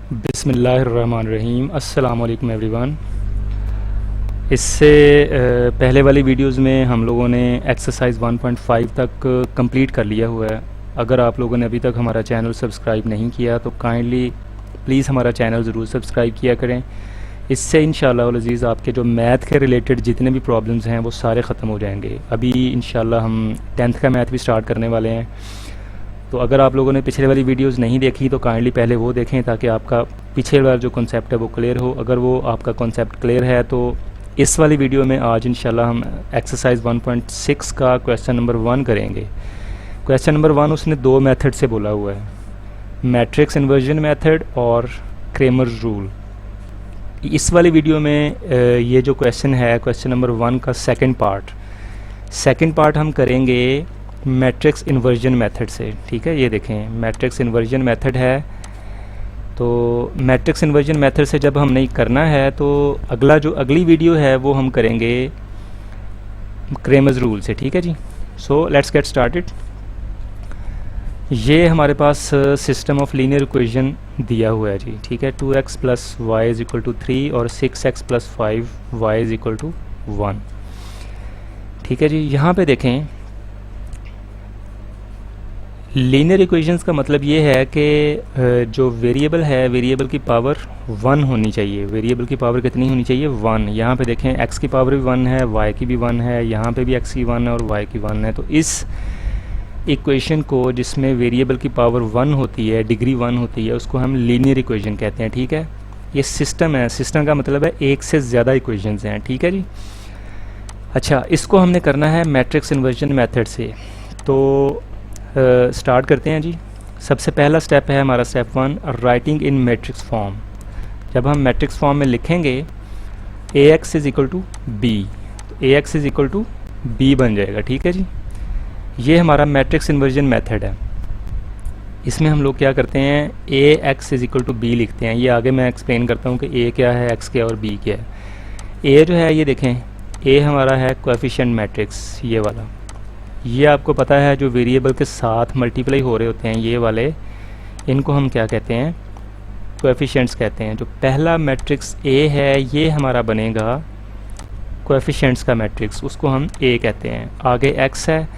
बिस्मिल्लाहिर्रहमानिर्रहीम। अस्सलाम वालेकुम एवरीवन। इससे पहले वाली वीडियोस में हम लोगों ने एक्सरसाइज 1.5 तक कंप्लीट कर लिया हुआ है। अगर आप लोगों ने अभी तक हमारा चैनल सब्सक्राइब नहीं किया तो काइंडली प्लीज़ हमारा चैनल ज़रूर सब्सक्राइब किया करें। इससे इंशाअल्लाह वल अज़ीज़ आपके जो मैथ के रिलेटेड जितने भी प्रॉब्लम्स हैं वो सारे ख़त्म हो जाएंगे। अभी इंशाअल्लाह हम 10th का मैथ भी स्टार्ट करने वाले हैं। तो अगर आप लोगों ने पिछले वाली वीडियोस नहीं देखी तो काइंडली पहले वो देखें ताकि आपका पिछले वाला जो कॉन्सेप्ट है वो क्लियर हो। अगर वो आपका कॉन्सेप्ट क्लियर है तो इस वाली वीडियो में आज इंशाल्लाह हम एक्सरसाइज 1.6 का क्वेश्चन नंबर 1 करेंगे। क्वेश्चन नंबर 1 उसने दो मेथड से बोला हुआ है, मैट्रिक्स इन्वर्जन मेथड और क्रेमर्स रूल। इस वाली वीडियो में ये जो क्वेश्चन है क्वेश्चन नंबर 1 का सेकंड पार्ट हम करेंगे मैट्रिक्स इन्वर्जन मेथड से। ठीक है, ये देखें मैट्रिक्स इन्वर्जन मेथड है। तो मैट्रिक्स इन्वर्जन मेथड से जब हमने करना है तो अगली वीडियो है वो हम करेंगे क्रेमर्स रूल से। ठीक है जी, सो लेट्स गेट स्टार्टेड। ये हमारे पास सिस्टम ऑफ लीनियर इक्वेशन दिया हुआ है जी। ठीक है, 2x + y = 3 और 6x + 5y = 1। ठीक है जी, यहाँ पे देखें लीनियर इक्वेशंस का मतलब ये है कि जो वेरिएबल है वेरिएबल की पावर 1 होनी चाहिए। वेरिएबल की पावर कितनी होनी चाहिए? 1। यहाँ पे देखें x की पावर भी 1 है, y की भी 1 है, यहाँ पे भी x की 1 है और y की 1 है। तो इस इक्वेशन को जिसमें वेरिएबल की पावर 1 होती है, डिग्री 1 होती है, उसको हम लीनियर इक्वेशन कहते हैं। ठीक है, ये सिस्टम है। सिस्टम का मतलब है एक से ज़्यादा इक्वेशंस हैं। ठीक है जी, अच्छा इसको हमने करना है मैट्रिक्स इन्वर्जन मेथड से। तो स्टार्ट करते हैं जी। सबसे पहला स्टेप है हमारा step 1, writing in matrix form. जब हम मैट्रिक्स फॉर्म में लिखेंगे AX = B, तो AX = B बन जाएगा। ठीक है जी, ये हमारा मैट्रिक्स इन्वर्जन मेथड है। इसमें हम लोग क्या करते हैं, AX = B लिखते हैं। ये आगे मैं एक्सप्लेन करता हूँ कि A क्या है, X क्या और B क्या है। A जो है ये देखें, A हमारा है कोएफिशिएंट मैट्रिक्स, ये वाला। ये आपको पता है जो वेरिएबल के साथ मल्टीप्लाई हो रहे होते हैं ये वाले, इनको हम क्या कहते हैं? कोएफिशिएंट्स कहते हैं। जो पहला मैट्रिक्स A है ये हमारा बनेगा कोएफिशिएंट्स का मैट्रिक्स, उसको हम A कहते हैं। आगे X है,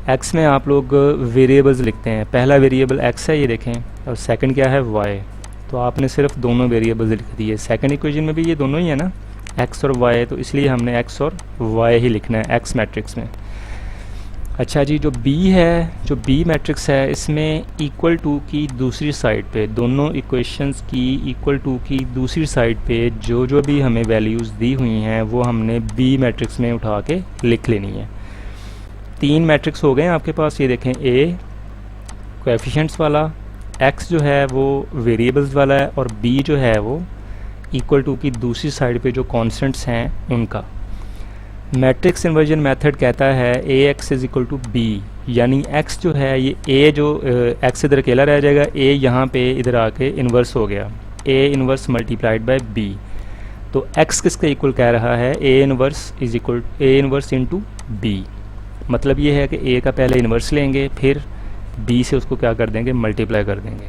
X में आप लोग वेरिएबल्स लिखते हैं। पहला वेरिएबल X है ये देखें, और सेकंड क्या है? Y। तो आपने सिर्फ दोनों वेरिएबल्स लिख दिए। सेकंड इक्वेशन में भी ये दोनों ही है ना, X और Y, तो इसलिए हमने X और Y ही लिखना है X मैट्रिक्स में। अच्छा जी, जो B है, जो B मैट्रिक्स है, इसमें इक्वल टू की दूसरी साइड पे, दोनों इक्वेशंस की इक्वल टू की दूसरी साइड पे जो भी हमें वैल्यूज़ दी हुई हैं वो हमने B मैट्रिक्स में उठा के लिख लेनी है। 3 मैट्रिक्स हो गए हैं आपके पास। ये देखें, A कोएफिशिएंट्स वाला, X जो है वो वेरिएबल्स वाला है, और B जो है वो इक्वल टू की दूसरी साइड पे जो कॉन्स्टेंट्स हैं उनका। मैट्रिक्स इन्वर्जन मेथड कहता है AX = B, यानी X जो है ये A जो X इधर अकेला रह जाएगा, A यहाँ पे इधर आके इन्वर्स हो गया, A इन्वर्स × B। तो X किसके इक्वल कह रहा है? A inverse × B। मतलब ये है कि A का पहले इन्वर्स लेंगे, फिर B से उसको क्या कर देंगे? मल्टीप्लाई कर देंगे।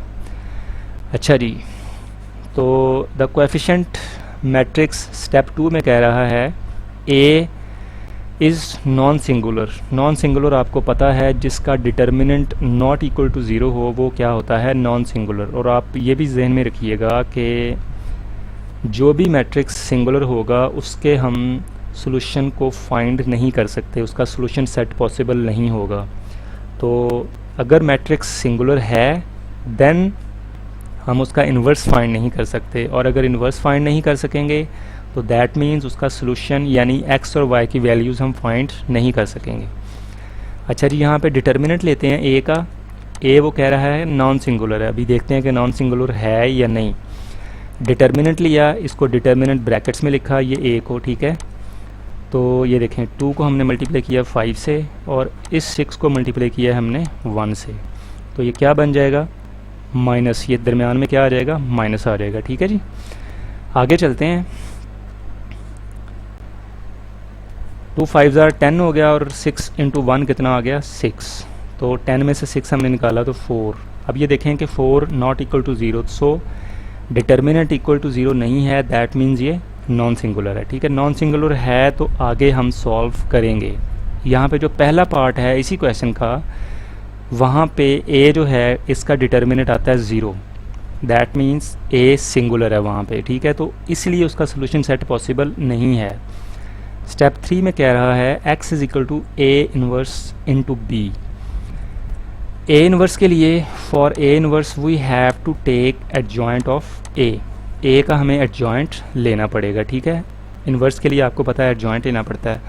अच्छा जी, तो द कोएफिशिएंट मैट्रिक्स स्टेप 2 में कह रहा है A is non singular. Non singular आपको पता है, जिसका डिटर्मिनेंट नॉट इक्वल टू 0 हो वो क्या होता है? Non singular. और आप ये भी जहन में रखिएगा कि जो भी मैट्रिक्स सिंगुलर होगा उसके हम सॉल्यूशन को फाइंड नहीं कर सकते, उसका सॉल्यूशन सेट पॉसिबल नहीं होगा। तो अगर मैट्रिक्स सिंगुलर है देन हम उसका इन्वर्स फाइंड नहीं कर सकते, और अगर इन्वर्स फाइंड नहीं कर सकेंगे तो दैट मीन्स उसका सॉल्यूशन यानी x और y की वैल्यूज़ हम फाइंड नहीं कर सकेंगे। अच्छा जी, यहाँ पे डिटर्मिनेंट लेते हैं A का। A वो कह रहा है नॉन सिंगुलर है। अभी देखते हैं कि नॉन सिंगुलर है या नहीं। डिटर्मिनेंट लिया, इसको डिटर्मिनेंट ब्रैकेट्स में लिखा ये A को। ठीक है, तो ये देखें 2 को हमने मल्टीप्लाई किया 5 से, और इस 6 को मल्टीप्लाई किया हमने 1 से। तो ये क्या बन जाएगा? माइनस। ये दरमियान में क्या आ जाएगा? माइनस आ जाएगा। ठीक है जी, आगे चलते हैं। 2 5 10 हो गया, और 6 × 1 कितना आ गया? 6। तो 10 में से 6 हमने निकाला तो 4। अब ये देखें कि 4 not equal to 0, so determinant equal to 0 नहीं है, दैट मीन्स ये नॉन सिंगुलर है। ठीक है, नॉन सिंगुलर है तो आगे हम सॉल्व करेंगे। यहाँ पे जो पहला पार्ट है इसी क्वेश्चन का, वहाँ पे ए जो है इसका डिटर्मिनेंट आता है 0, दैट मीन्स ए सिंगुलर है वहाँ पे। ठीक है, तो इसलिए उसका सोल्यूशन सेट पॉसिबल नहीं है। स्टेप 3 में कह रहा है x is equal to A inverse into B. A inverse के लिए for A inverse we have to take adjoint of A का हमें एडजॉइंट लेना पड़ेगा। ठीक है, इनवर्स के लिए आपको पता है एडजॉइंट लेना पड़ता है।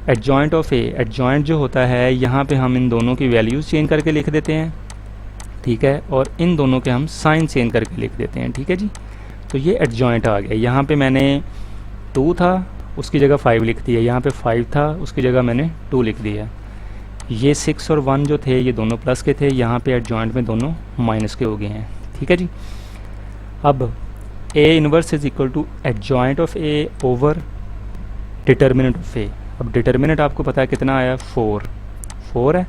एडजॉइंट ऑफ ए, एडजॉइंट जो होता है यहाँ पे हम इन दोनों की वैल्यूज़ चेंज करके लिख देते हैं। ठीक है, और इन दोनों के हम साइन चेंज करके लिख देते हैं। ठीक है जी, तो ये एडजॉइंट आ गया। यहाँ पे मैंने 2 था उसकी जगह 5 लिख दिया, यहाँ पे 5 था उसकी जगह मैंने 2 लिख दिया। ये 6 और 1 जो थे ये दोनों प्लस के थे, यहाँ पे एडजॉइंट में दोनों माइनस के हो गए हैं। ठीक है जी, अब A inverse is equal to adjoint of A over determinant of A. अब डिटर्मिनेंट आपको पता है कितना आया, 4 है।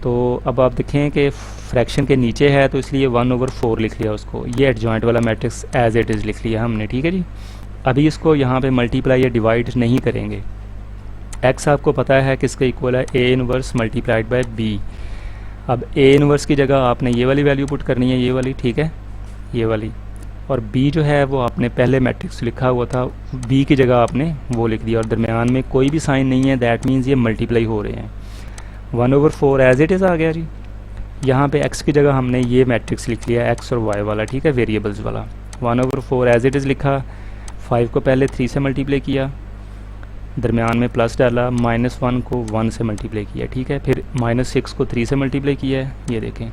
तो अब आप देखें कि फ्रैक्शन के नीचे है तो इसलिए 1/4 लिख लिया उसको। ये एडजॉइंट वाला मैट्रिक्स एज इट इज़ लिख लिया हमने। ठीक है जी, अभी इसको यहाँ पे मल्टीप्लाई या डिवाइड नहीं करेंगे। x आपको पता है किसके इक्वल है, A inverse multiplied by B. अब ए इनवर्स की जगह आपने ये वाली वैल्यू पुट करनी है, ये वाली। ठीक है, ये वाली। और b जो है वो आपने पहले मैट्रिक्स लिखा हुआ था, b की जगह आपने वो लिख दिया और दरमियान में कोई भी साइन नहीं है, दैट मीन्स ये मल्टीप्लाई हो रहे हैं। 1/4 एज इट इज़ आ गया जी। यहाँ पे x की जगह हमने ये मैट्रिक्स लिख लिया x और y वाला। ठीक है, वेरिएबल्स वाला। 1/4 एज इट इज़ लिखा, 5 को पहले 3 से मल्टीप्लाई किया, दरमियान में प्लस डाला, -1 को 1 से मल्टीप्लाई किया। ठीक है, फिर -6 को 3 से मल्टीप्लाई किया है, ये देखें,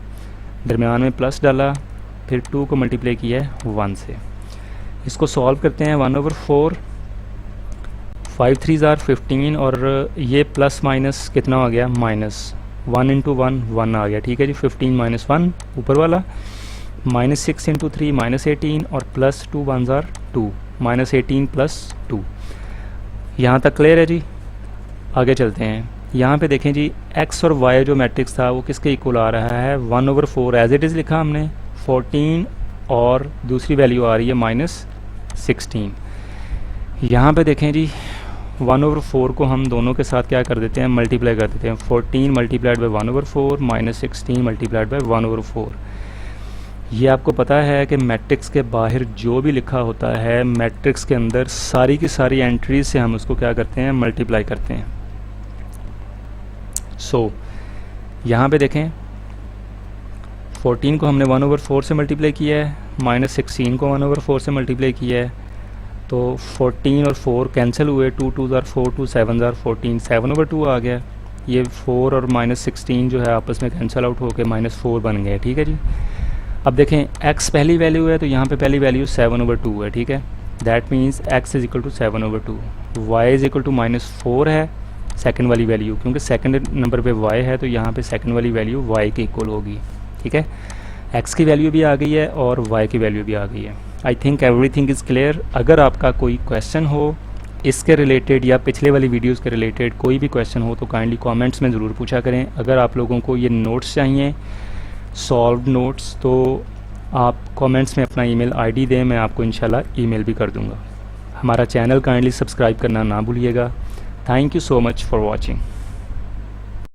दरमियान में प्लस डाला, फिर 2 को मल्टीप्लाई किया है 1 से। इसको सॉल्व करते हैं। 1/4, 5 3 ज़ार 15 और ये प्लस माइनस कितना आ गया, -1 इंटू 1 आ गया। ठीक है जी, 15 - 1 ऊपर वाला, -6 इंटू 3 -18 और प्लस 2 1 ज़ार 2, -18 + 2। यहाँ तक क्लियर है जी। आगे चलते हैं। यहाँ पे देखें जी, x और y जो मैट्रिक्स था वो किसके इक्वल आ रहा है, 1/4 एज इट इज़ लिखा हमने, 14 और दूसरी वैल्यू आ रही है -16। यहाँ पे देखें जी, 1/4 को हम दोनों के साथ क्या कर देते हैं, मल्टीप्लाई कर देते हैं। 14 मल्टीप्लाइड बाई 1/4 -16 मल्टीप्लाइड बाई 1/4। ये आपको पता है कि मैट्रिक्स के बाहर जो भी लिखा होता है मैट्रिक्स के अंदर सारी की सारी एंट्रीज से हम उसको क्या करते हैं, मल्टीप्लाई करते हैं। सो यहाँ पे देखें, 14 को हमने 1/4 से मल्टीप्लाई किया है, -16 को 1/4 से मल्टीप्लाई किया है, तो 14 और 4 कैंसिल हुए, 2 2 ज़ार 4, 2 7 ज़ार 14, 7/2 आ गया। ये 4 और -16 जो है आपस में कैंसिल आउट होकर -4 बन गए। ठीक है जी, अब देखें x पहली वैल्यू है तो यहाँ पे पहली वैल्यू 7/2 है। ठीक है, that means x is equal to 7/2, y is equal to -4 है सेकंड वाली वैल्यू, क्योंकि सेकंड नंबर पे y है तो यहाँ पे सेकंड वाली वैल्यू y के इक्वल होगी। ठीक है, x की वैल्यू भी आ गई है और y की वैल्यू भी आ गई है। I think everything is clear. अगर आपका कोई क्वेश्चन हो इसके रिलेटेड या पिछले वाली वीडियोज़ के रिलेटेड कोई भी क्वेश्चन हो तो काइंडली कॉमेंट्स में ज़रूर पूछा करें। अगर आप लोगों को ये नोट्स चाहिए, सॉल्व्ड नोट्स, तो आप कमेंट्स में अपना ईमेल आईडी दें, मैं आपको इंशाल्लाह ईमेल भी कर दूंगा। हमारा चैनल काइंडली सब्सक्राइब करना ना भूलिएगा। Thank you so much for watching.